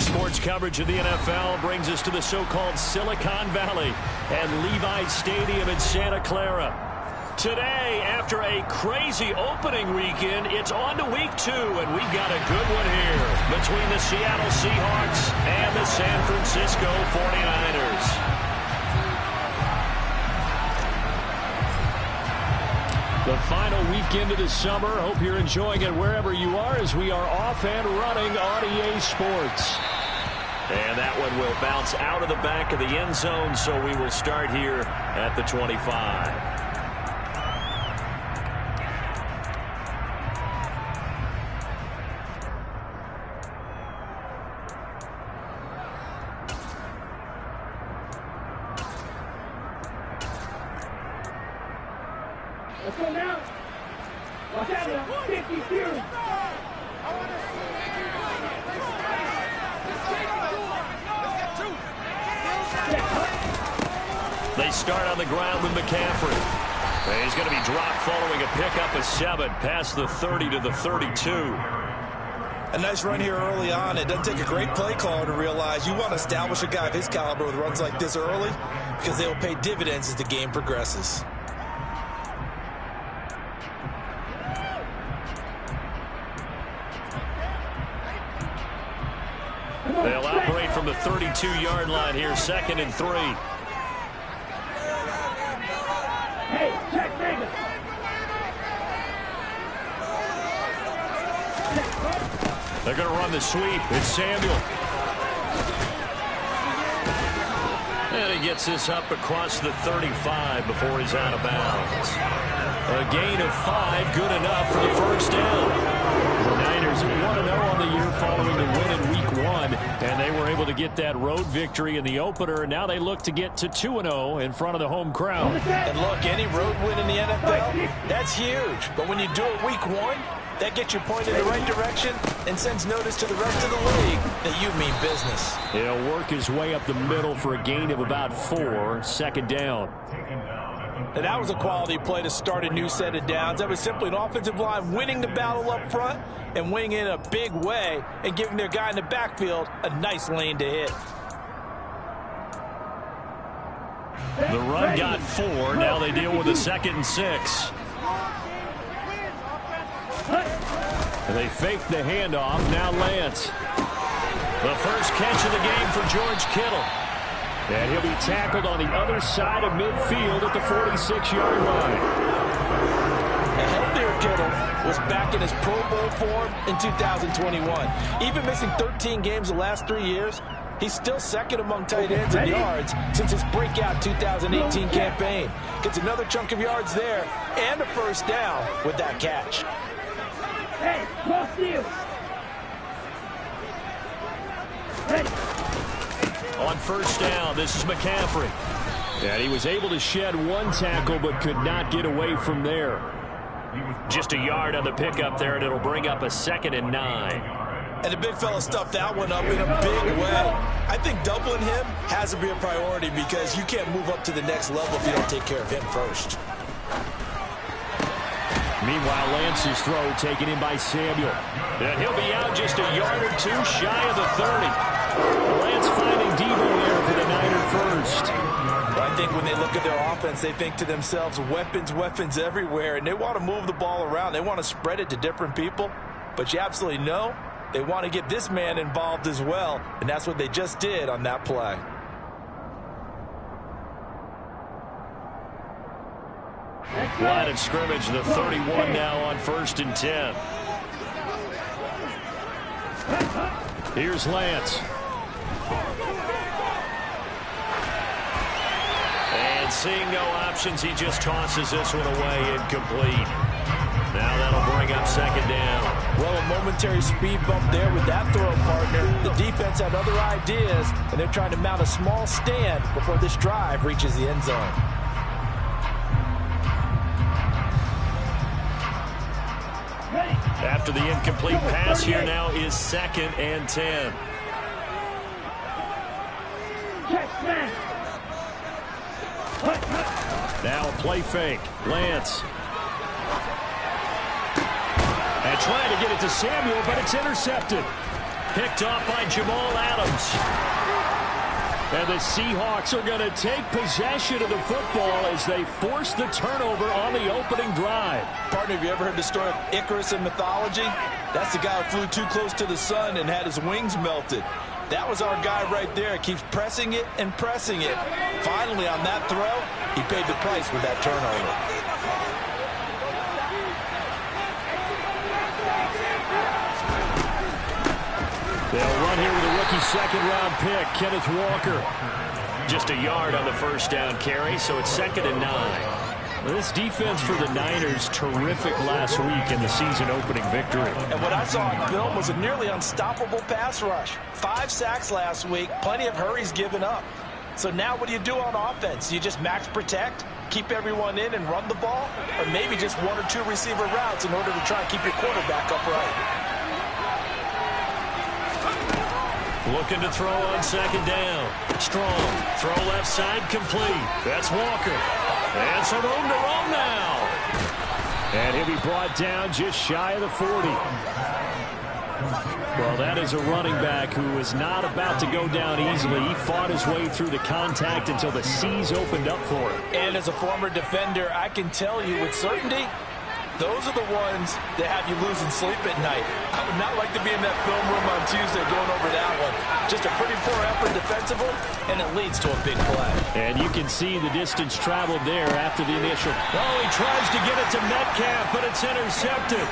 Sports coverage of the NFL brings us to the so-called Silicon Valley and Levi's Stadium in Santa Clara. Today, after a crazy opening weekend, it's on to week 2, and we've got a good one here between the Seattle Seahawks and the San Francisco 49ers. The final weekend of the summer. Hope you're enjoying it wherever you are as we are off and running on EA Sports. And that one will bounce out of the back of the end zone, so we will start here at the 25. Let's go now. Watch out now. 52. They start on the ground with McCaffrey. And he's going to be dropped following a pickup of 7 past the 30 to the 32. A nice run here early on. It doesn't take a great play caller to realize you want to establish a guy of his caliber with runs like this early because they will pay dividends as the game progresses. They'll operate from the 32-yard line here, 2nd and 3. Hey, check Vegas. They're going to run the sweep. It's Samuel. And he gets this up across the 35 before he's out of bounds. A gain of 5, good enough for the first down. The Niners 1-0 on the year following the win in Week 1, and they were able to get that road victory in the opener, and now they look to get to 2-0 in front of the home crowd. And look, any road win in the NFL, that's huge. But when you do it Week 1, that gets you pointed in the right direction and sends notice to the rest of the league that you mean business. He'll work his way up the middle for a gain of about 4, 2nd down. And that was a quality play to start a new set of downs. That was simply an offensive line winning the battle up front and winning in a big way and giving their guy in the backfield a nice lane to hit. The run got 4. Now they deal with a 2nd and 6. And they fake the handoff. Now Lance. The first catch of the game for George Kittle. And he'll be tackled on the other side of midfield at the 46-yard line. A healthier Kittle was back in his Pro Bowl form in 2021. Even missing 13 games the last 3 years, he's still 2nd among tight ends in yards since his breakout 2018 campaign. Gets another chunk of yards there and a first down with that catch. Hey, cross field. Hey. On first down, this is McCaffrey. And he was able to shed 1 tackle but could not get away from there. Just a yard on the pickup there, and it'll bring up a 2nd and 9. And the big fella stuffed that one up in a big way. I think doubling him has to be a priority because you can't move up to the next level if you don't take care of him first. Meanwhile, Lance's throw taken in by Samuel. And he'll be out just a yard or 2 shy of the 30. Lance finding Debo there for the Niner first. Well, I think when they look at their offense, they think to themselves, weapons, weapons everywhere, and they want to move the ball around. They want to spread it to different people, but you absolutely know they want to get this man involved as well, and that's what they just did on that play. Line of scrimmage, the 31 now on 1st and 10. Here's Lance. And seeing no options, he just tosses this one away, incomplete. Now that'll bring up 2nd down. Well, a momentary speed bump there with that throw partner. The defense had other ideas, and they're trying to mount a small stand before this drive reaches the end zone. After the incomplete pass, here now is 2nd and 10. Now a play fake. Lance. And trying to get it to Samuel, but it's intercepted. picked off by Jamal Adams. And the Seahawks are going to take possession of the football as they force the turnover on the opening drive. Partner, have you ever heard the story of Icarus in mythology? That's the guy who flew too close to the sun and had his wings melted. That was our guy right there. Keeps pressing it and pressing it. Finally, on that throw, he paid the price with that turnover. They'll run here with a rookie second-round pick, Kenneth Walker. Just a yard on the first down carry, so it's 2nd and 9. Well, this defense for the Niners, terrific last week in the season-opening victory. And what I saw on film was a nearly unstoppable pass rush. 5 sacks last week, plenty of hurries given up. So now what do you do on offense? You just max protect, keep everyone in and run the ball? Or maybe just 1 or 2 receiver routes in order to try and keep your quarterback upright? Looking to throw on 2nd down. Strong. Throw left side complete. That's Walker. And some room to roam now. And he'll be brought down just shy of the 40. Well, that is a running back who is not about to go down easily. He fought his way through the contact until the C's opened up for him. And as a former defender, I can tell you with certainty, those are the ones that have you losing sleep at night. I would not like to be in that film room on Tuesday going over that one. Just a pretty poor effort defensively, and it leads to a big play. And you can see the distance traveled there after the initial. Oh, he tries to get it to Metcalf, but it's intercepted.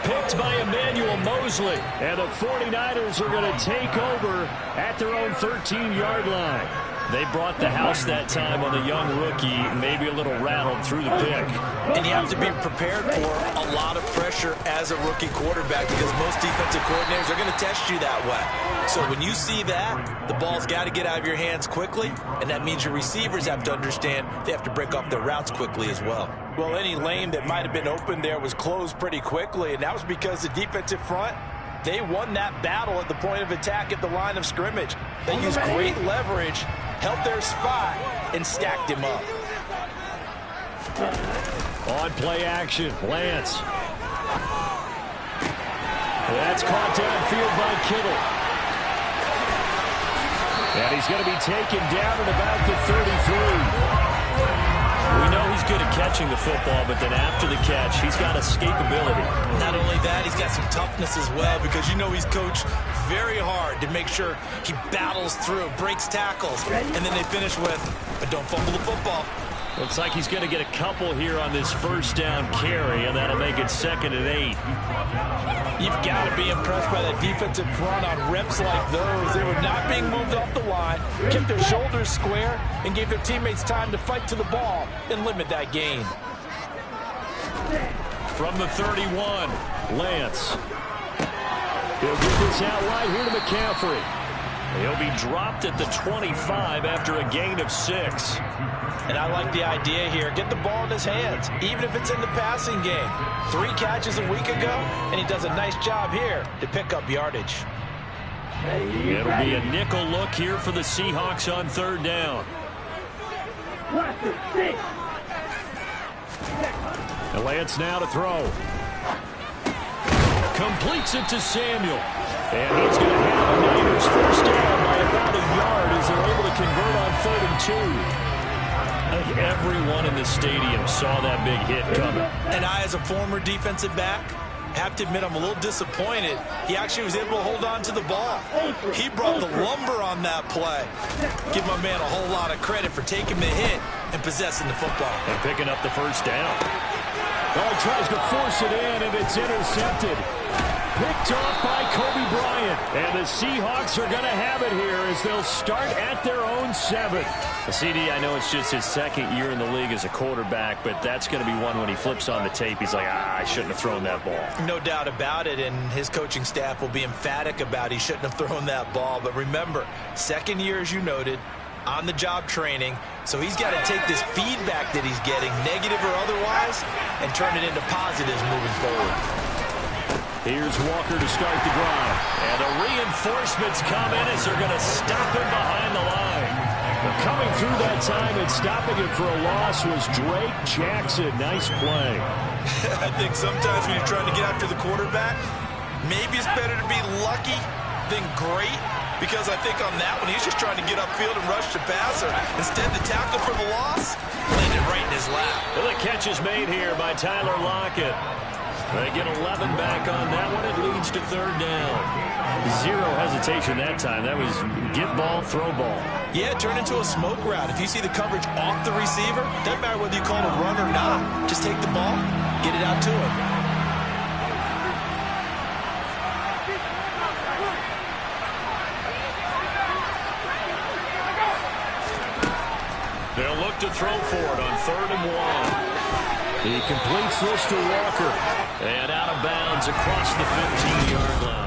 Picked by Emmanuel Mosley. And the 49ers are going to take over at their own 13-yard line. They brought the house that time on the young rookie, maybe a little rattled through the pick. And you have to be prepared for a lot of pressure as a rookie quarterback because most defensive coordinators are going to test you that way. So when you see that, the ball's got to get out of your hands quickly, and that means your receivers have to understand they have to break off their routes quickly as well. Well, any lane that might have been open there was closed pretty quickly, and that was because the defensive front, they won that battle at the point of attack at the line of scrimmage. They used great leverage, held their spot, and stacked him up. On play action, Lance. That's caught downfield by Kittle. And he's going to be taken down at about the 33. We know he's good at catching the football, but then after the catch, he's got escapability. Not only that, he's got some toughness as well because you know he's coached very hard to make sure he battles through, breaks tackles, and then they finish with, but don't fumble the football. Looks like he's going to get a couple here on this first down carry, and that'll make it 2nd and 8. You've got to be impressed by that defensive front on reps like those. They were not being moved off the line, kept their shoulders square, and gave their teammates time to fight to the ball and limit that gain. From the 31, Lance. He'll get this out right here to McCaffrey. He'll be dropped at the 25 after a gain of 6. And I like the idea here. Get the ball in his hands, even if it's in the passing game. 3 catches a week ago, and he does a nice job here to pick up yardage. It'll be a nickel look here for the Seahawks on 3rd down. And Lance now to throw. Completes it to Samuel. And he's going to have the Niners first down by about a yard as they're able to convert on 3rd and 2. I think everyone in the stadium saw that big hit coming. And I, as a former defensive back, have to admit I'm a little disappointed. He actually was able to hold on to the ball. He brought the lumber on that play. Give my man a whole lot of credit for taking the hit and possessing the football. And picking up the first down. Oh, he tries to force it in, and it's intercepted. Picked off by Kobe Bryant. And the Seahawks are going to have it here as they'll start at their own 7. CD, I know it's just his 2nd year in the league as a quarterback, but that's going to be one when he flips on the tape. He's like, I shouldn't have thrown that ball. No doubt about it, and his coaching staff will be emphatic about he shouldn't have thrown that ball. But remember, 2nd year, as you noted, on-the-job training. So he's got to take this feedback that he's getting, negative or otherwise, and turn it into positives moving forward. Here's Walker to start the drive. And the reinforcements come in as they're going to stop him behind the line. Well, coming through that time and stopping him for a loss was Drake Jackson. Nice play. I think sometimes when you're trying to get after the quarterback, maybe it's better to be lucky something great, because I think on that one, he's just trying to get upfield and rush the passer. Instead, the tackle for the loss landed right in his lap. Well, the catch is made here by Tyler Lockett. They get 11 back on that one. It leads to third down. Zero hesitation that time. That was get ball, throw ball. Yeah, it turned into a smoke route. If you see the coverage off the receiver, doesn't matter whether you call it a run or not. Just take the ball, get it out to him. They'll look to throw for it on 3rd and 1. He completes this to Walker. And out of bounds across the 15-yard line.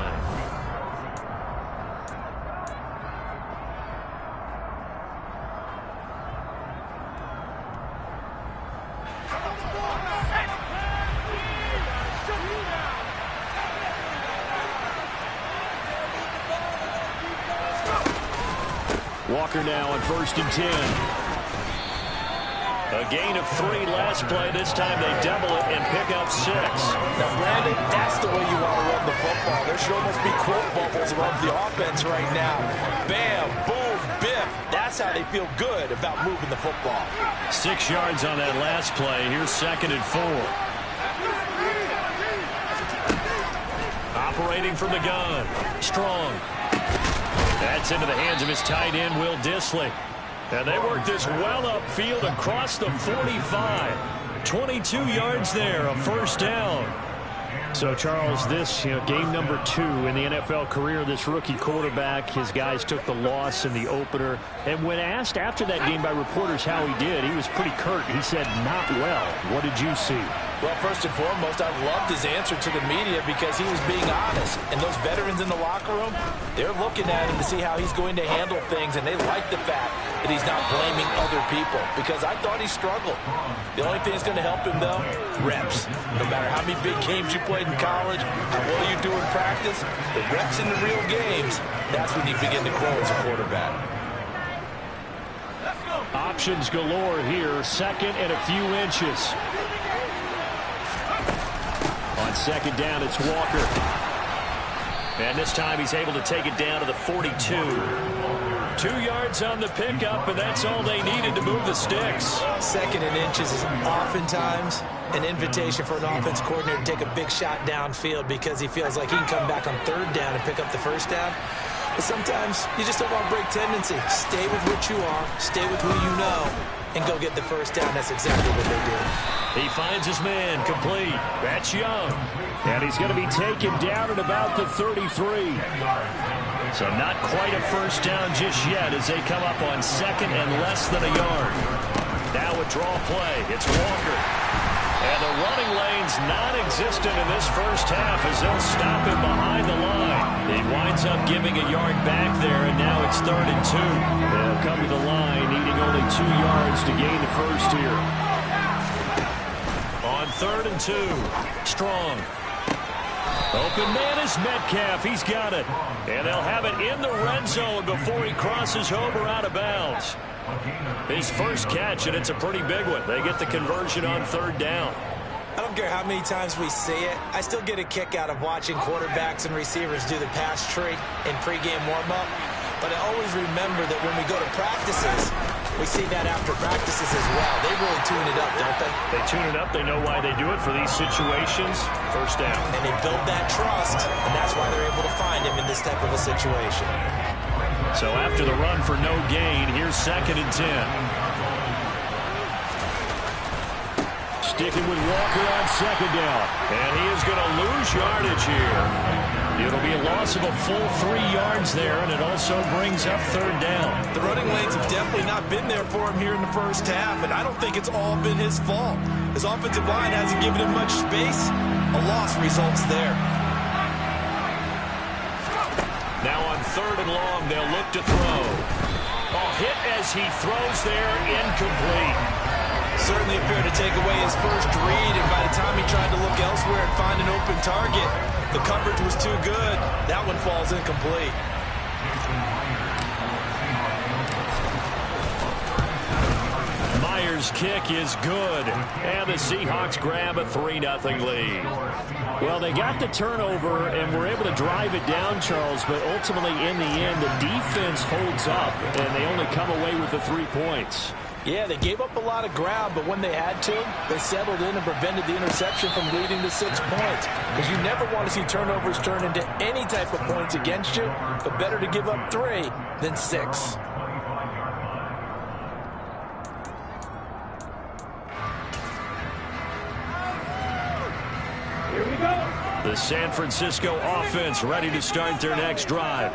Walker now on 1st and 10. A gain of 3 last play. This time they double it and pick up 6. Now, Brandon, that's the way you want to run the football. There should almost be quote bubbles around the offense right now. Bam, boom, biff. That's how they feel good about moving the football. 6 yards on that last play. Here's 2nd and 4. Operating from the gun. Strong. That's into the hands of his tight end, Will Dissly. And they work this well upfield across the 45. 22 yards there, a 1st down. So, Charles, this game number 2 in the NFL career, this rookie quarterback, his guys took the loss in the opener. And when asked after that game by reporters how he did, he was pretty curt. He said, not well. What did you see? Well, first and foremost, I loved his answer to the media because he was being honest. And those veterans in the locker room, they're looking at him to see how he's going to handle things, and they like the fact that he's not blaming other people, because I thought he struggled. The only thing that's going to help him, though, reps. No matter how many big games you played in college, how well you do in practice, the reps in the real games, that's when you begin to grow as a quarterback. Options galore here, 2nd and a few inches. On 2nd down, it's Walker. And this time he's able to take it down to the 42. 2 yards on the pickup, and that's all they needed to move the sticks. 2nd and inches is oftentimes an invitation for an offense coordinator to take a big shot downfield because he feels like he can come back on 3rd down and pick up the 1st down. But sometimes you just don't want to break tendency. Stay with what you are, stay with who you know, and go get the 1st down. That's exactly what they did. He finds his man complete. That's Young. And he's going to be taken down at about the 33. So not quite a 1st down just yet as they come up on 2nd and less than a yard. Now a draw play. It's Walker. And the running lane's non-existent in this 1st half as they'll stop him behind the line. He winds up giving a yard back there, and now it's 3rd and 2. They'll come to the line, needing only 2 yards to gain the 1st here. On 3rd and 2, Strong. Open man is Metcalf. He's got it. And they'll have it in the red zone before he crosses over out of bounds. His 1st catch, and it's a pretty big one. They get the conversion on 3rd down. I don't care how many times we see it. I still get a kick out of watching quarterbacks and receivers do the pass tree in pregame warm-up. But I always remember that when we go to practices, we see that after practices as well. They really tune it up, don't they? They tune it up. They know why they do it for these situations. 1st down. And they build that trust, and that's why they're able to find him in this type of a situation. So after the run for no gain, here's 2nd and 10. Sticking with Walker on 2nd down. And he is going to lose yardage here. It'll be a loss of a full 3 yards there, and it also brings up 3rd down. The running lanes have definitely not been there for him here in the 1st half, and I don't think it's all been his fault. His offensive line hasn't given him much space. A loss results there. Now on 3rd and long, they'll look to throw. Hit as he throws there, incomplete. Certainly appeared to take away his first read, and by the time he tried to look elsewhere and find an open target, the coverage was too good. That one falls incomplete. Myers Niners kick is good. And the Seahawks grab a 3-0 lead. Well, they got the turnover and were able to drive it down, Charles, but ultimately in the end, the defense holds up, and they only come away with the 3 points. Yeah, they gave up a lot of ground, but when they had to, they settled in and prevented the interception from leading to 6 points. Because you never want to see turnovers turn into any type of points against you, but better to give up 3 than 6. Here we go. The San Francisco offense ready to start their next drive.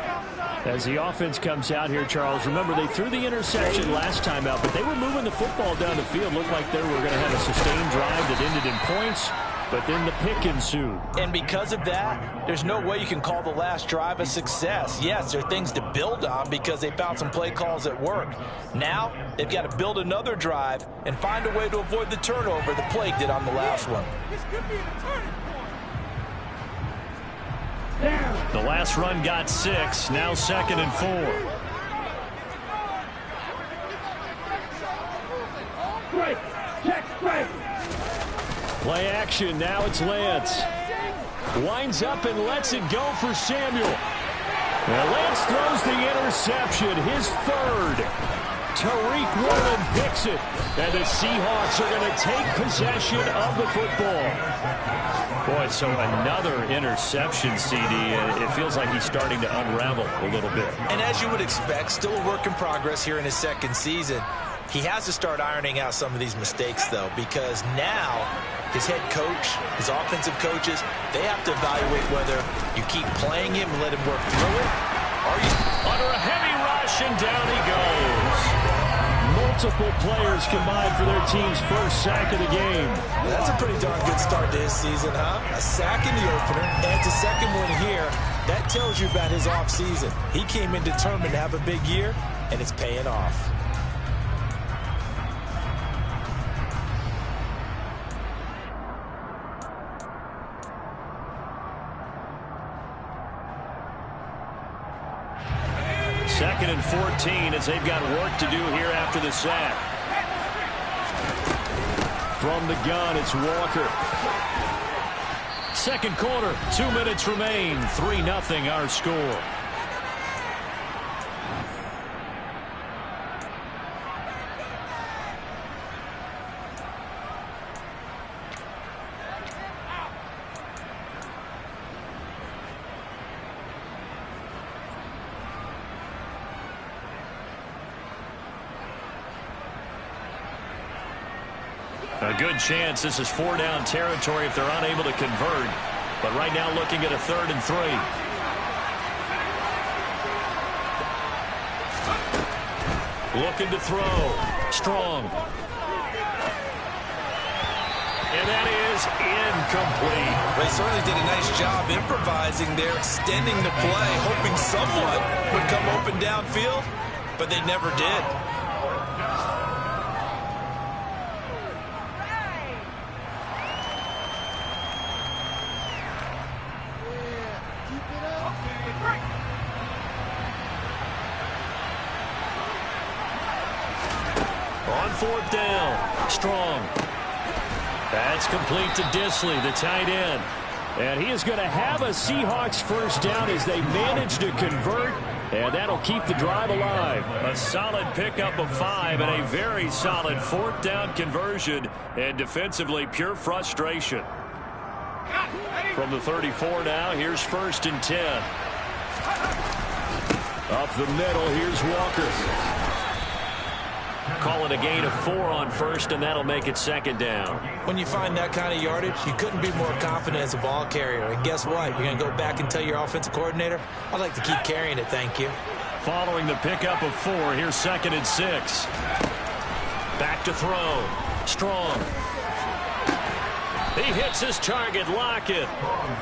As the offense comes out here, Charles, remember they threw the interception last time out, but they were moving the football down the field. Looked like they were going to have a sustained drive that ended in points, but then the pick ensued. And because of that, there's no way you can call the last drive a success. Yes, there are things to build on because they found some play calls that worked. Now, they've got to build another drive and find a way to avoid the turnover the plague did on the last one. This could be the turning point. The last run got 6, now 2nd and 4. Strike. Check strike. Play action, now it's Lance. Winds up and lets it go for Samuel. Well, Lance throws the interception, his 3rd. Tariq Woolen picks it, and the Seahawks are going to take possession of the football. Boy, so another interception, CD, and it feels like he's starting to unravel a little bit. And as you would expect, still a work in progress here in his 2nd season. He has to start ironing out some of these mistakes, though, because now his head coach, his offensive coaches, they have to evaluate whether you keep playing him and let him work through it, or you... Under a heavy rush, and down he goes. Multiple players combined for their team's 1st sack of the game. That's a pretty darn good start to his season, huh? A sack in the opener, and a 2nd one here. That tells you about his offseason. He came in determined to have a big year, and it's paying off. Second and 14 as they've got work to do here after the sack. From the gun, it's Walker. 2nd quarter, 2 minutes remain. 3-0 our score. A good chance this is 4-down territory if they're unable to convert. But right now looking at a 3rd and 3. Looking to throw. Strong. And that is incomplete. They certainly did a nice job improvising there, extending the play, hoping someone would come open downfield, but they never did. On 4th down, Strong. That's complete to Disley, the tight end. And he is going to have a Seahawks 1st down as they manage to convert, and that'll keep the drive alive. A solid pickup of 5 and a very solid 4th down conversion, and defensively pure frustration. From the 34 now, here's 1st and 10. Up the middle, here's Walker. Call it a gain of 4 on 1st, and that'll make it 2nd down. When you find that kind of yardage, you couldn't be more confident as a ball carrier. And guess what? You're going to go back and tell your offensive coordinator, I'd like to keep carrying it, thank you. Following the pickup of 4, here's 2nd and 6. Back to throw. Strong. He hits his target, Lockett.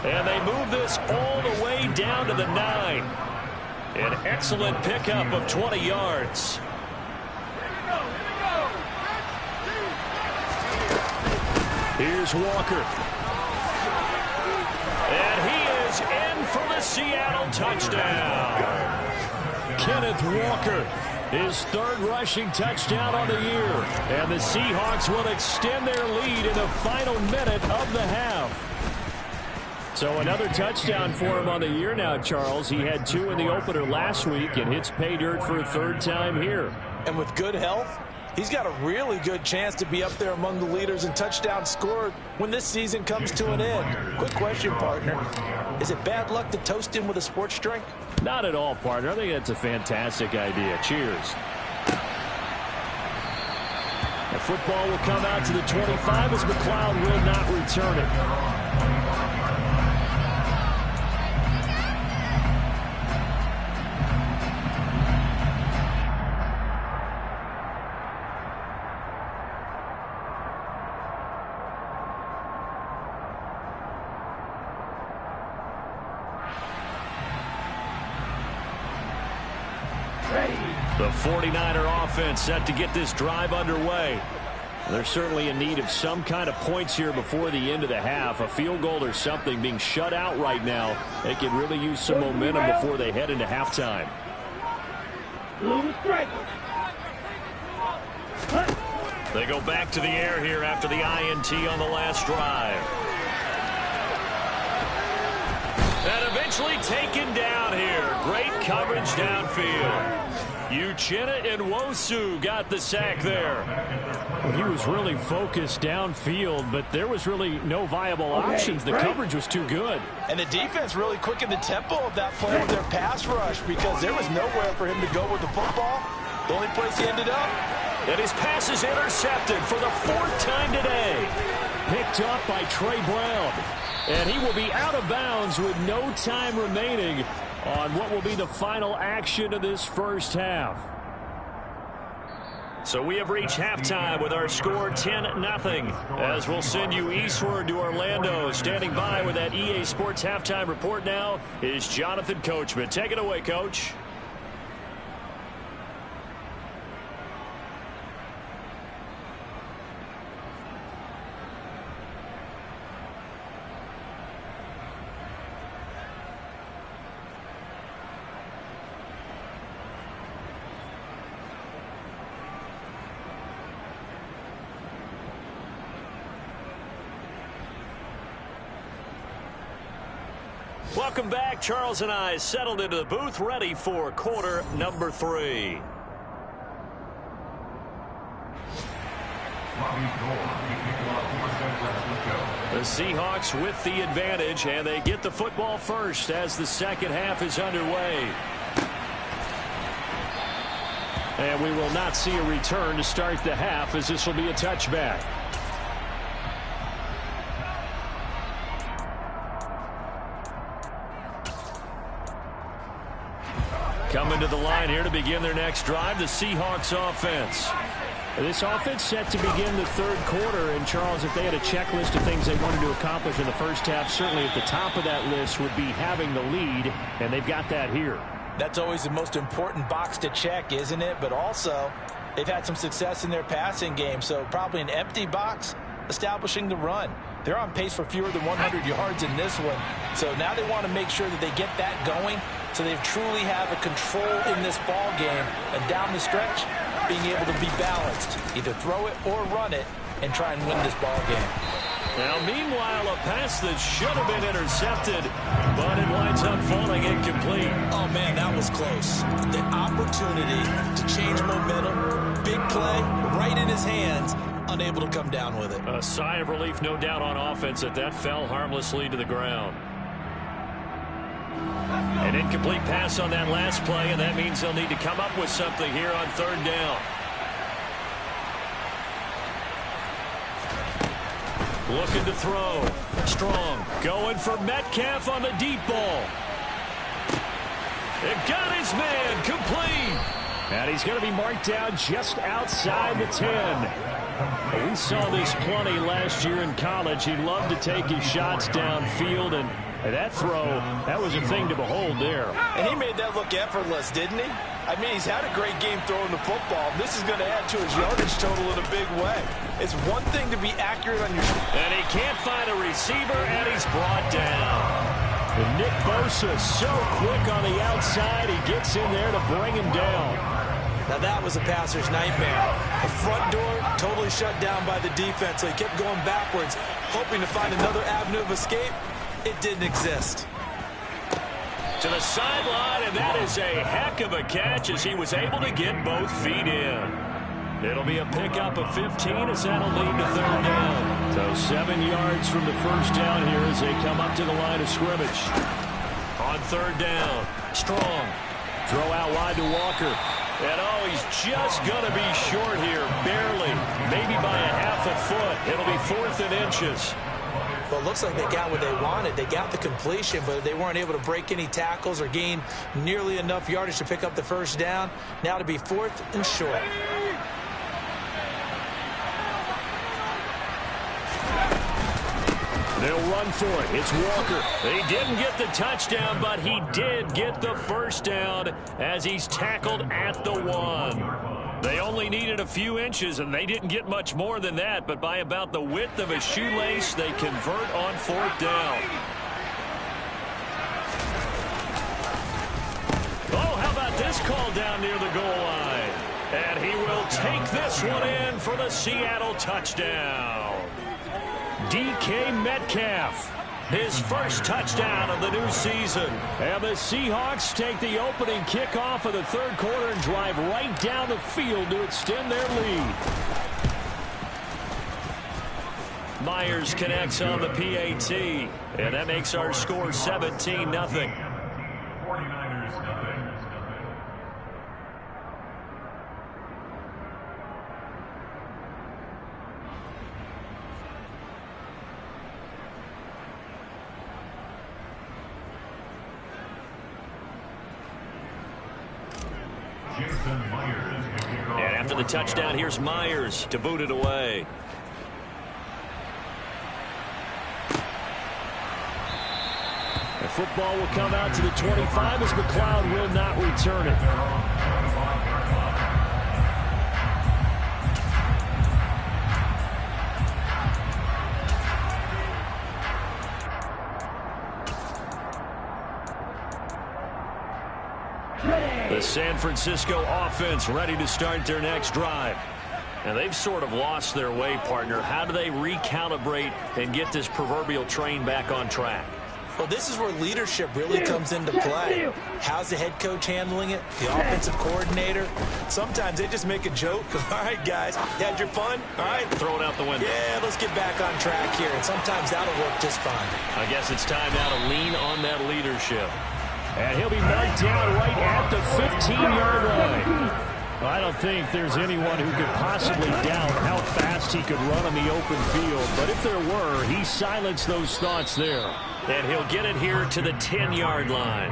And they move this all the way down to the 9. An excellent pickup of 20 yards. Here's Walker. And he is in for the Seattle touchdown. Kenneth Walker His third rushing touchdown on the year. And the Seahawks will extend their lead in the final minute of the half. So another touchdown for him on the year now, Charles. He had 2 in the opener last week and hits pay dirt for a 3rd time here. And with good health, he's got a really good chance to be up there among the leaders in touchdowns scored when this season comes to an end. Quick question, partner. Is it bad luck to toast him with a sports drink? Not at all, partner. I think that's a fantastic idea. Cheers. The football will come out to the 25 as McLeod will not return it. The 49er offense set to get this drive underway. They're certainly in need of some kind of points here before the end of the half. A field goal or something. Being shut out right now, they could really use some momentum before they head into halftime. They go back to the air here after the INT on the last drive. And eventually taken down here. Great coverage downfield. Uchenna and Nwosu got the sack there. Well, he was really focused downfield, but there was really no viable options. The coverage was too good. And the defense really quickened the tempo of that play with their pass rush because there was nowhere for him to go with the football. The only place he ended up. And his pass is intercepted for the 4th time today. Picked up by Trey Brown. And he will be out of bounds with no time remaining on what will be the final action of this first half. So we have reached halftime with our score 10-0. As we'll send you eastward to Orlando. Standing by with that EA Sports halftime report now is Jonathan Coachman. Take it away, Coach. Welcome back. Charles and I settled into the booth, ready for quarter number 3. The Seahawks with the advantage, and they get the football first as the second half is underway. And we will not see a return to start the half, as this will be a touchback. Coming to the line here to begin their next drive, the Seahawks offense. This offense set to begin the 3rd quarter. And, Charles, if they had a checklist of things they wanted to accomplish in the first half, certainly at the top of that list would be having the lead, and they've got that here. That's always the most important box to check, isn't it? But also, they've had some success in their passing game, so probably an empty box establishing the run. They're on pace for fewer than 100 yards in this one, so now they want to make sure that they get that going so they truly have a control in this ball game, and down the stretch, being able to be balanced, either throw it or run it, and try and win this ball game. Now, meanwhile, a pass that should have been intercepted, but it winds up falling incomplete. Oh, man, that was close. The opportunity to change momentum, big play, right in his hands, unable to come down with it. A sigh of relief, no doubt, on offense that fell harmlessly to the ground. An incomplete pass on that last play, and that means they'll need to come up with something here on 3rd down. Looking to throw. Strong going for Metcalf on the deep ball. It got his man complete. And he's going to be marked down just outside the 10. We saw this plenty last year in college. He loved to take his shots downfield, and that throw, that was a thing to behold there. And he made that look effortless, didn't he? I mean, he's had a great game throwing the football. This is going to add to his yardage total in a big way. It's one thing to be accurate on your... And he can't find a receiver, and he's brought down. And Nick Bosa so quick on the outside, he gets in there to bring him down. Now that was a passer's nightmare. The front door totally shut down by the defense, so he kept going backwards, hoping to find another avenue of escape. It didn't exist. To the sideline, and that is a heck of a catch as he was able to get both feet in. It'll be a pickup of 15 as that'll lead to third down. So 7 yards from the first down here as they come up to the line of scrimmage. On third down, Strong. Throw out wide to Walker. And, oh, he's just going to be short here, barely, maybe by a half a foot. It'll be 4th and inches. Well, it looks like they got what they wanted. They got the completion, but they weren't able to break any tackles or gain nearly enough yardage to pick up the first down. Now to be 4th and short. They'll run for it. It's Walker. He didn't get the touchdown, but he did get the first down as he's tackled at the 1. They only needed a few inches, and they didn't get much more than that, but by about the width of a shoelace, they convert on 4th down. Oh, how about this call down near the goal line? And he will take this one in for the Seattle touchdown. DK Metcalf, his first touchdown of the new season. And the Seahawks take the opening kickoff of the third quarter and drive right down the field to extend their lead. Myers connects on the PAT, and that makes our score 17-0. And after the touchdown, here's Myers to boot it away. The football will come out to the 25 as McLeod will not return it. The San Francisco offense ready to start their next drive. And they've sort of lost their way, partner. How do they recalibrate and get this proverbial train back on track? Well, this is where leadership really comes into play. How's the head coach handling it? The offensive coordinator? Sometimes they just make a joke. All right, guys, you had your fun? All right. Throw it out the window. Yeah, let's get back on track here. And sometimes that'll work just fine. I guess it's time now to lean on that leadership. And he'll be knocked down right at the 15-yard line. I don't think there's anyone who could possibly doubt how fast he could run on the open field. But if there were, he silenced those thoughts there. And he'll get it here to the 10-yard line.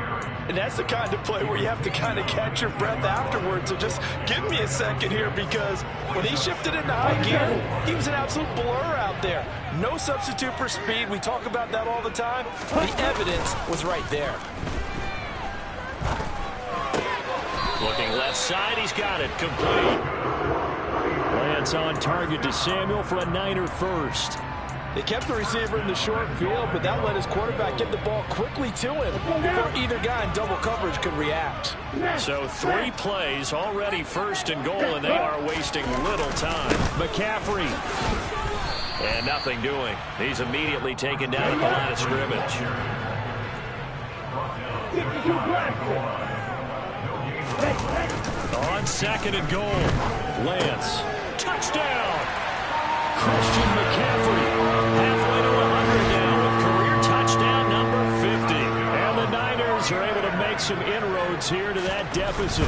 And that's the kind of play where you have to kind of catch your breath afterwards. So just give me a second here, because when he shifted into high gear, he was an absolute blur out there. No substitute for speed. We talk about that all the time. The evidence was right there. Looking left side, he's got it complete. Lance on target to Samuel for a Niner first. They kept the receiver in the short field, but that let his quarterback get the ball quickly to him before either guy in double coverage could react. So 3 plays already first and goal, and they are wasting little time. McCaffrey. And nothing doing. He's immediately taken down at the line of scrimmage. On 2nd and goal, Lance. Touchdown! Christian McCaffrey. Halfway to 100 now with career touchdown number 50. And the Niners are able to make some inroads here to that deficit.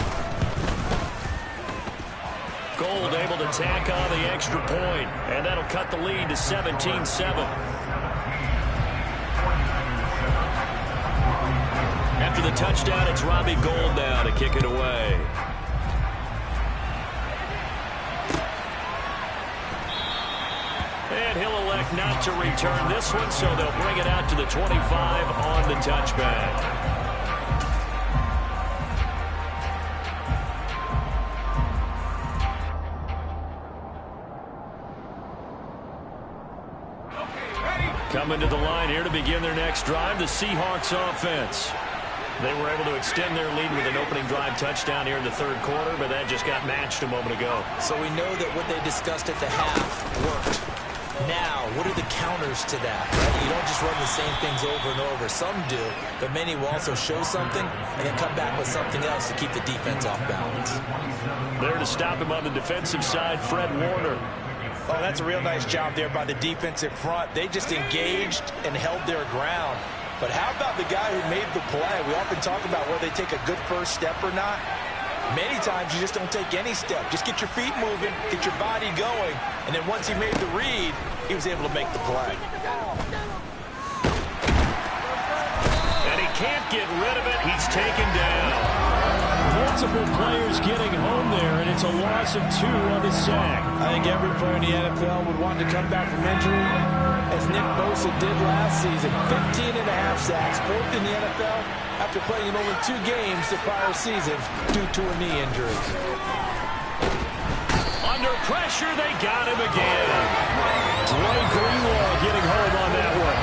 Gold able to tack on the extra point, and that'll cut the lead to 17-7. After the touchdown, it's Robbie Gould now to kick it away. And he'll elect not to return this one, so they'll bring it out to the 25 on the touchback. Coming to the line here to begin their next drive, the Seahawks offense. They were able to extend their lead with an opening drive touchdown here in the third quarter, but that just got matched a moment ago. So we know that what they discussed at the half worked. Now, what are the counters to that? Right? You don't just run the same things over and over. Some do, but many will also show something and then come back with something else to keep the defense off balance. There to stop him on the defensive side, Fred Warner. Oh, that's a real nice job there by the defensive front. They just engaged and held their ground. But how about the guy who made the play? We often talk about whether they take a good first step or not. Many times you just don't take any step. Just get your feet moving, get your body going, and then once he made the read, he was able to make the play. And he can't get rid of it. He's taken down. Multiple players getting home there, and it's a loss of 2 on the sack. I think every player in the NFL would want to come back from injury, as Nick Bosa did last season. 15.5 sacks, 4th in the NFL, after playing in only 2 games the prior season due to a knee injury. Under pressure, they got him again. Dre Greenlaw getting home on that one.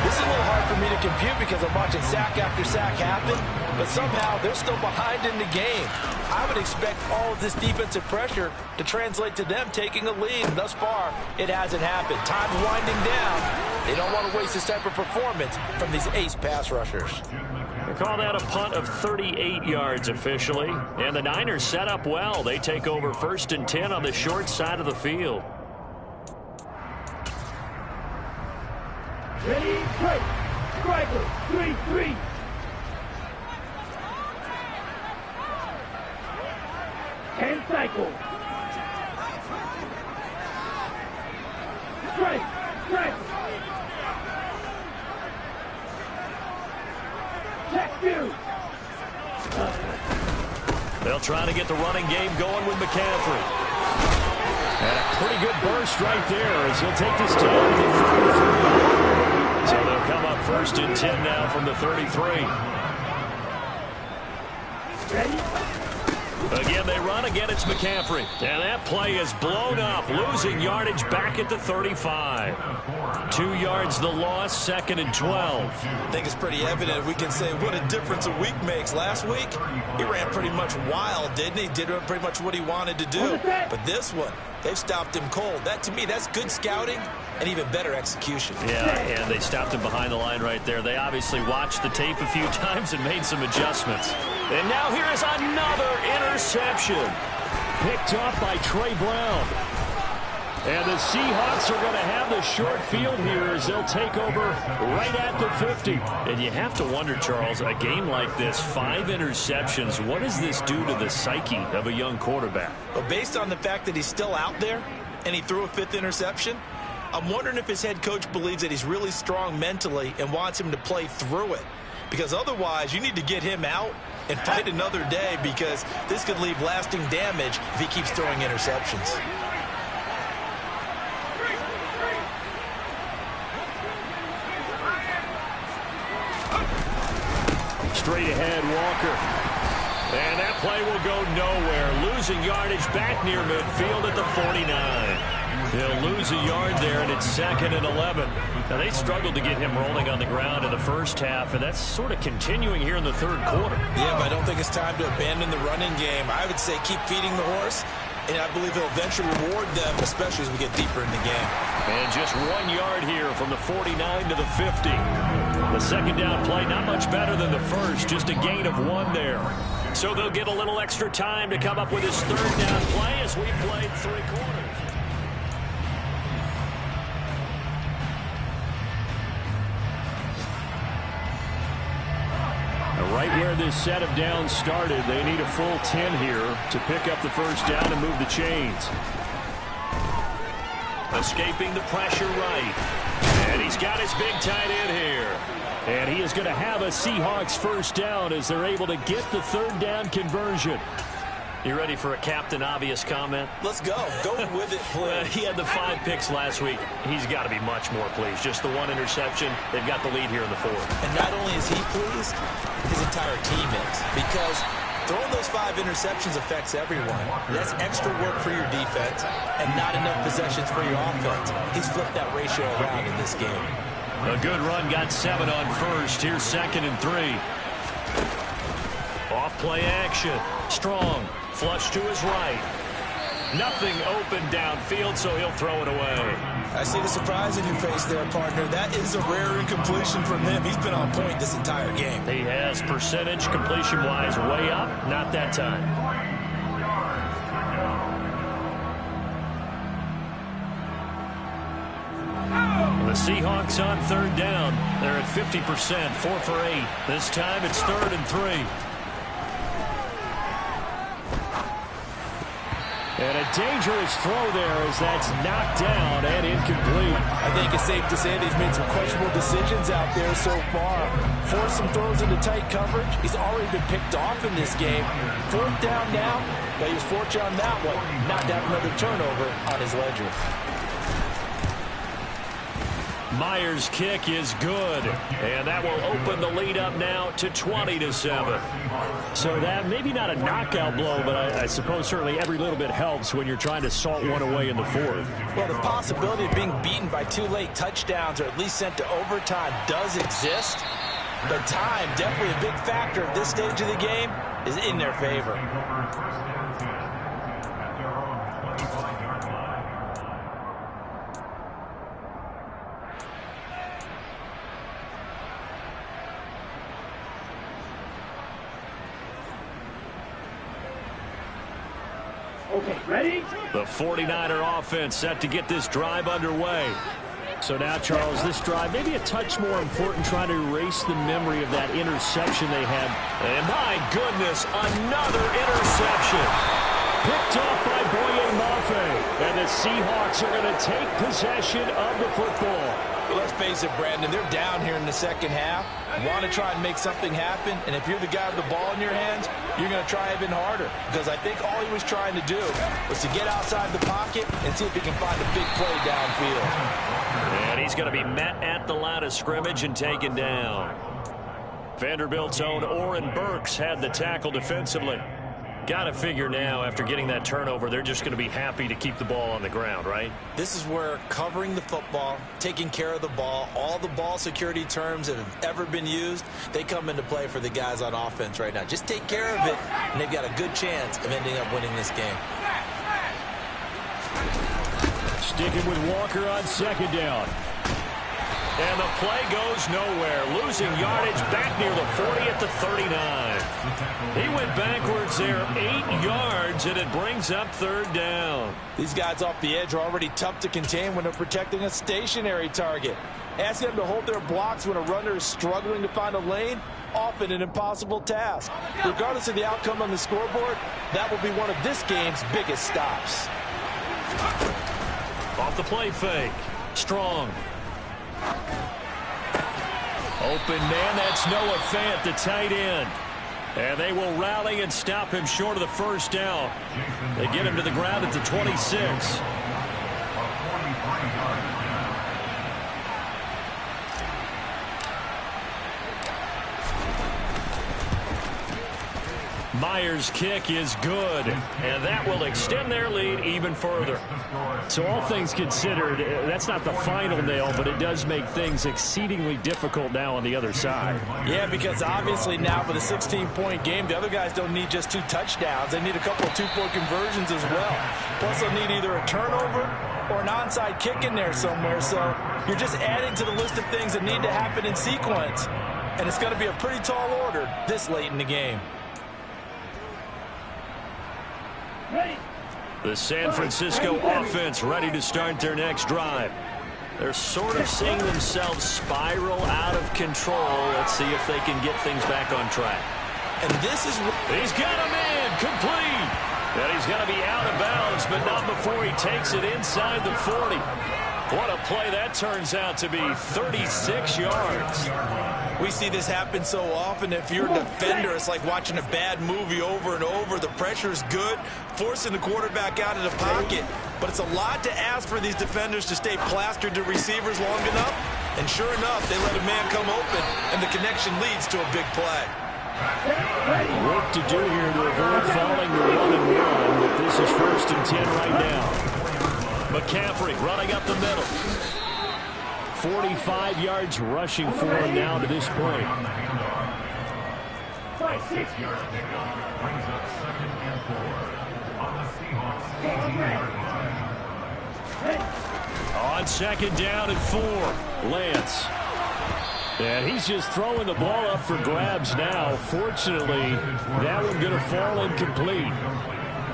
This is a little hard for me to compute because I'm watching sack after sack happen, but somehow they're still behind in the game. I would expect all of this defensive pressure to translate to them taking a lead. Thus far, it hasn't happened. Time's winding down. They don't want to waste this type of performance from these ace pass rushers. They call that a punt of 38 yards officially. And the Niners set up well. They take over 1st and 10 on the short side of the field. Ready, break. Striker, 3-3. And cycle. Strike, strike. Check 2. They'll try to get the running game going with McCaffrey. And a pretty good burst right there as he'll take this down to the 33. So they'll come up 1st and 10 now from the 33. Ready? Again, they run. Again, it's McCaffrey. And that play is blown up, losing yardage back at the 35. 2 yards the loss, 2nd and 12. I think it's pretty evident. We can say what a difference a week makes. Last week, he ran pretty much wild, didn't he? Did pretty much what he wanted to do. But this one, they've stopped him cold. That, to me, that's good scouting and even better execution. Yeah, and they stopped him behind the line right there. They obviously watched the tape a few times and made some adjustments. And now here is another interception. Picked off by Trey Brown. And the Seahawks are going to have the short field here as they'll take over right at the 50. And you have to wonder, Charles, a game like this, 5 interceptions, what does this do to the psyche of a young quarterback? Well, based on the fact that he's still out there and he threw a 5th interception, I'm wondering if his head coach believes that he's really strong mentally and wants him to play through it. Because otherwise, you need to get him out and fight another day, because this could leave lasting damage if he keeps throwing interceptions. Straight ahead, Walker. And that play will go nowhere. Losing yardage back near midfield at the 49. He'll lose a yard there, and it's 2nd and 11. Now, they struggled to get him rolling on the ground in the first half, and that's sort of continuing here in the third quarter. Yeah, but I don't think it's time to abandon the running game. I would say keep feeding the horse, and I believe he'll eventually reward them, especially as we get deeper in the game. And just 1 yard here from the 49 to the 50. The second down play, not much better than the first, just a gain of 1 there. So they'll get a little extra time to come up with his third down play as we played 3 quarters. Right where this set of downs started, they need a full 10 here to pick up the first down and move the chains. Escaping the pressure right. And he's got his big tight end here. And he is going to have a Seahawks first down as they're able to get the third down conversion. You ready for a Captain Obvious comment? Let's go. Go with it, please. He had the 5 picks last week. He's got to be much more pleased. Just the 1 interception. They've got the lead here in the 4th. And not only is he pleased, his entire team is. Because throwing those 5 interceptions affects everyone. That's extra work for your defense and not enough possessions for your offense. He's flipped that ratio around in this game. A good run, got 7 on first. Here's 2nd and 3. off play action. Strong, flush to his right. Nothing open downfield, so he'll throw it away. I see the surprise in your face there, partner. That is a rare incompletion from him. He's been on point this entire game. He has percentage completion-wise way up. Not that time. The Seahawks on third down. They're at 50%, 4 for 8. This time it's 3rd and 3. And a dangerous throw there as that's knocked down and incomplete. I think it's safe to say that he's made some questionable decisions out there so far. Forced some throws into tight coverage. He's already been picked off in this game. 4th down now. But he was fortunate on that one not to have another turnover on his ledger. Myers' kick is good, and that will open the lead up now to 20-7. So that maybe not a knockout blow, but I suppose certainly every little bit helps when you're trying to salt one away in the 4th. Well, the possibility of being beaten by 2 late touchdowns or at least sent to overtime does exist, but time, definitely a big factor at this stage of the game, is in their favor. Okay, ready? The 49er offense set to get this drive underway. So now, Charles, this drive maybe a touch more important, trying to erase the memory of that interception they had. And my goodness, another interception. Picked off by Boye Mafe. And the Seahawks are going to take possession of the football. Well, let's face it, Brandon, they're down here in the second half. Want to try and make something happen, and if you're the guy with the ball in your hands, you're going to try even harder, because I think all he was trying to do was to get outside the pocket and see if he can find a big play downfield. And he's going to be met at the line of scrimmage and taken down. Vanderbilt's own Oren Burks had the tackle defensively. Got to figure now, after getting that turnover, they're just going to be happy to keep the ball on the ground, right? This is where covering the football, taking care of the ball, all the ball security terms that have ever been used, they come into play for the guys on offense right now. Just take care of it, and they've got a good chance of ending up winning this game. Sticking with Walker on 2nd down. And the play goes nowhere. Losing yardage back near the 40 at the 39. He went backwards there 8 yards, and it brings up 3rd down. These guys off the edge are already tough to contain when they're protecting a stationary target. Asking them to hold their blocks when a runner is struggling to find a lane, often an impossible task. Regardless of the outcome on the scoreboard, that will be one of this game's biggest stops. Off the play fake. Strong. Open man, that's Noah Fant, the tight end. And they will rally and stop him short of the 1st down. They get him to the ground at the 26. Myers' kick is good, and that will extend their lead even further. So all things considered, that's not the final nail, but it does make things exceedingly difficult now on the other side. Yeah, because obviously now for the 16-point game, the other guys don't need just 2 touchdowns. They need a couple of 2-point conversions as well. Plus they'll need either a turnover or an onside kick in there somewhere. So you're just adding to the list of things that need to happen in sequence. And it's going to be a pretty tall order this late in the game. The San Francisco offense ready to start their next drive. They're sort of seeing themselves spiral out of control. Let's see if they can get things back on track. And this is what he's got him in, complete. And he's going to be out of bounds, but not before he takes it inside the 40. What a play that turns out to be, 36 yards. We see this happen so often. If you're a defender, it's like watching a bad movie over and over. The pressure's good, forcing the quarterback out of the pocket. But it's a lot to ask for these defenders to stay plastered to receivers long enough. And sure enough, they let a man come open, and the connection leads to a big play. Work to do here to avoid falling to 1-1, but this is 1st and 10 right now. McCaffrey running up the middle. 45 yards rushing for him now to this point. by 6. Brings up 2nd and 4 on the Seahawks 18-yard line. On 2nd down and 4, Lance. And he's just throwing the ball up for grabs now. Fortunately, that one going to fall incomplete.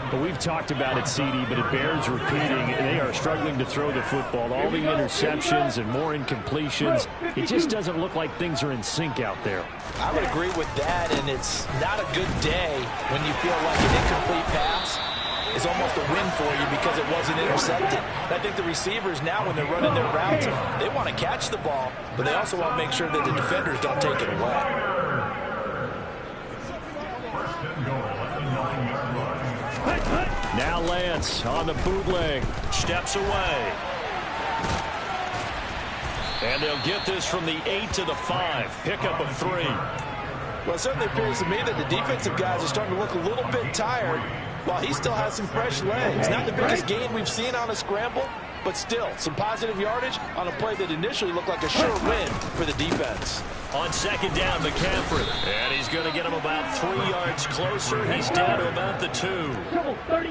But we've talked about it, CD, but it bears repeating. They are struggling to throw the football. All the interceptions and more incompletions. It just doesn't look like things are in sync out there. I would agree with that, and it's not a good day when you feel like an incomplete pass is almost a win for you because it wasn't intercepted. And I think the receivers now, when they're running their routes, they want to catch the ball, but they also want to make sure that the defenders don't take it away. Now Lance on the bootleg. Steps away. And they'll get this from the 8 to the 5. Pickup of 3. Well, it certainly appears to me that the defensive guys are starting to look a little bit tired while he still has some fresh legs. Not the biggest gain we've seen on a scramble, but still some positive yardage on a play that initially looked like a sure win for the defense. On 2nd down, McCaffrey. And he's going to get him about 3 yards closer. He's down to about the 2.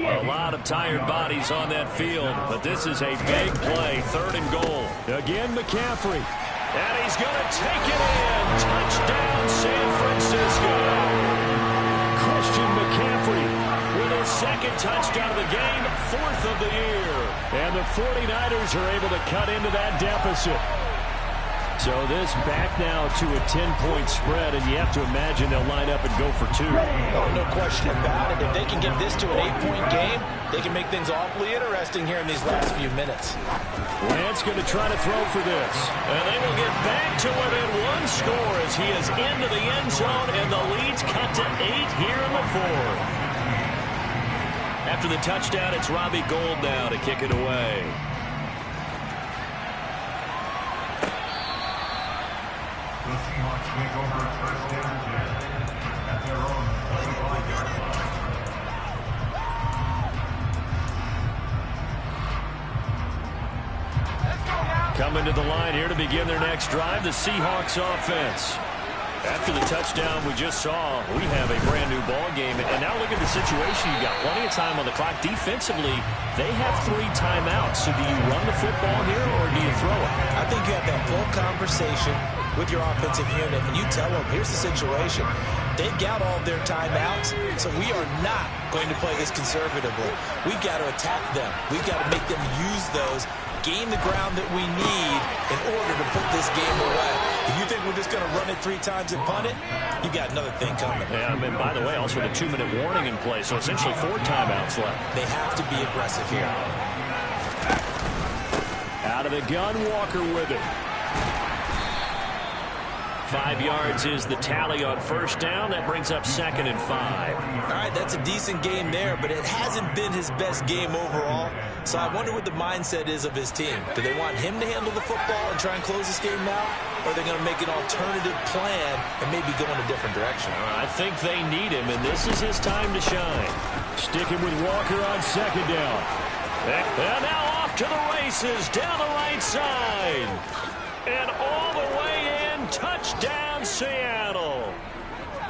A lot of tired bodies on that field, but this is a big play. 3rd and goal. Again, McCaffrey. And he's going to take it in. Touchdown, San Francisco. Christian McCaffrey with his 2nd touchdown of the game, 4th of the year. And the 49ers are able to cut into that deficit. So this back now to a 10-point spread, and you have to imagine they'll line up and go for 2. Oh, no question about it. If they can get this to an 8-point game, they can make things awfully interesting here in these last few minutes. Lance going to try to throw for this. And they will get back to within 1 score as he is into the end zone, and the lead's cut to 8 here in the 4th. After the touchdown, it's Robbie Gould now to kick it away. The Seahawks take over 1st and 10 at their own 25-yard line. Coming to the line here to begin their next drive, the Seahawks offense. After the touchdown we just saw, we have a brand-new ball game. And now look at the situation. You got plenty of time on the clock. Defensively, they have 3 timeouts. So do you run the football here or do you throw it? I think you have that full conversation with your offensive unit, and you tell them, here's the situation. They've got all their timeouts, so we are not going to play this conservatively. We've got to attack them. We've got to make them use those, gain the ground that we need in order to put this game away. If you think we're just going to run it 3 times and punt it, you got another thing coming. Yeah, I mean, by the way, also the 2-minute warning in play, so essentially 4 timeouts left. They have to be aggressive here. Out of the gun, Walker with it. 5 yards is the tally on 1st down. That brings up 2nd and 5. All right, that's a decent game there, but it hasn't been his best game overall. So I wonder what the mindset is of his team. Do they want him to handle the football and try and close this game out? Or are they going to make an alternative plan and maybe go in a different direction? I think they need him, and this is his time to shine. Sticking with Walker on 2nd down. And now off to the races down the right side. And all the way in, touchdown Seattle.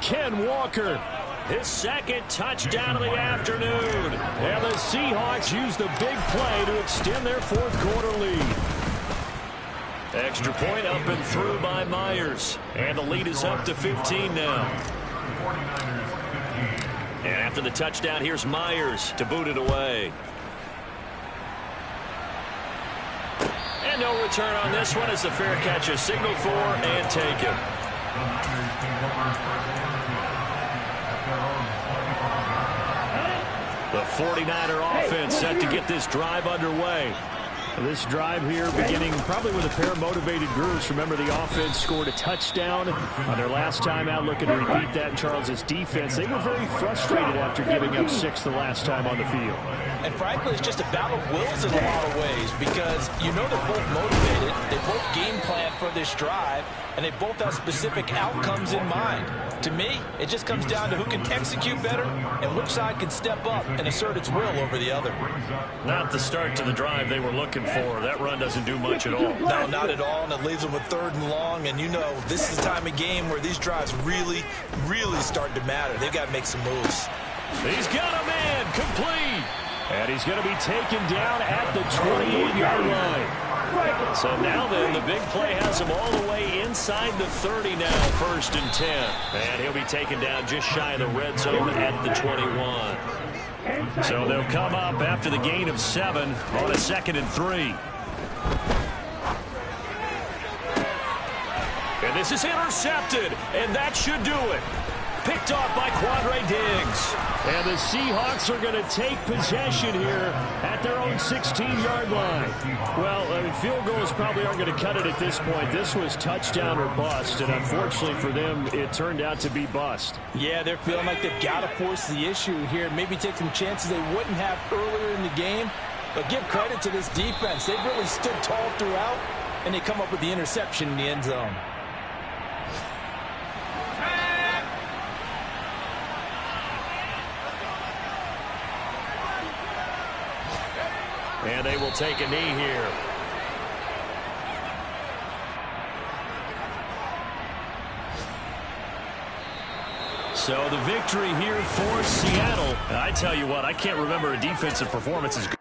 Ken Walker, his 2nd touchdown of the afternoon. And the Seahawks use the big play to extend their 4th quarter lead. Extra point up and through by Myers. And the lead is up to 15 now. And after the touchdown, here's Myers to boot it away. And no return on this one as the fair catch is signaled for and taken. The 49er offense set to get this drive underway. This drive here beginning probably with a pair of motivated groups. Remember, the offense scored a touchdown on their last time out, looking to repeat that in Charles's defense. They were very frustrated after giving up 6 the last time on the field. And frankly, it's just a battle of wills in a lot of ways because you know they're both motivated. They both game plan for this drive, and they both have specific outcomes in mind. To me, it just comes down to who can execute better and which side can step up and assert its will over the other. Not the start to the drive they were looking 4. That run doesn't do much at all. No, not at all, and it leaves them with 3rd and long. And, you know, this is the time of game where these drives really, really start to matter. They've got to make some moves. He's got a man complete. And he's going to be taken down at the 28-yard line. So now then, the big play has him all the way inside the 30 now, 1st and 10. And he'll be taken down just shy of the red zone at the 21. So they'll come up after the gain of 7 on a 2nd and 3. And this is intercepted, and that should do it. Picked off by Quandre Diggs. And the Seahawks are going to take possession here at their own 16-yard line. Well, field goals probably aren't going to cut it at this point. This was touchdown or bust, and unfortunately for them, it turned out to be bust. Yeah, they're feeling like they've got to force the issue here. Maybe take some chances they wouldn't have earlier in the game. But give credit to this defense. They've really stood tall throughout, and they come up with the interception in the end zone. And they will take a knee here. So the victory here for Seattle. And I tell you what, I can't remember a defensive performance as good.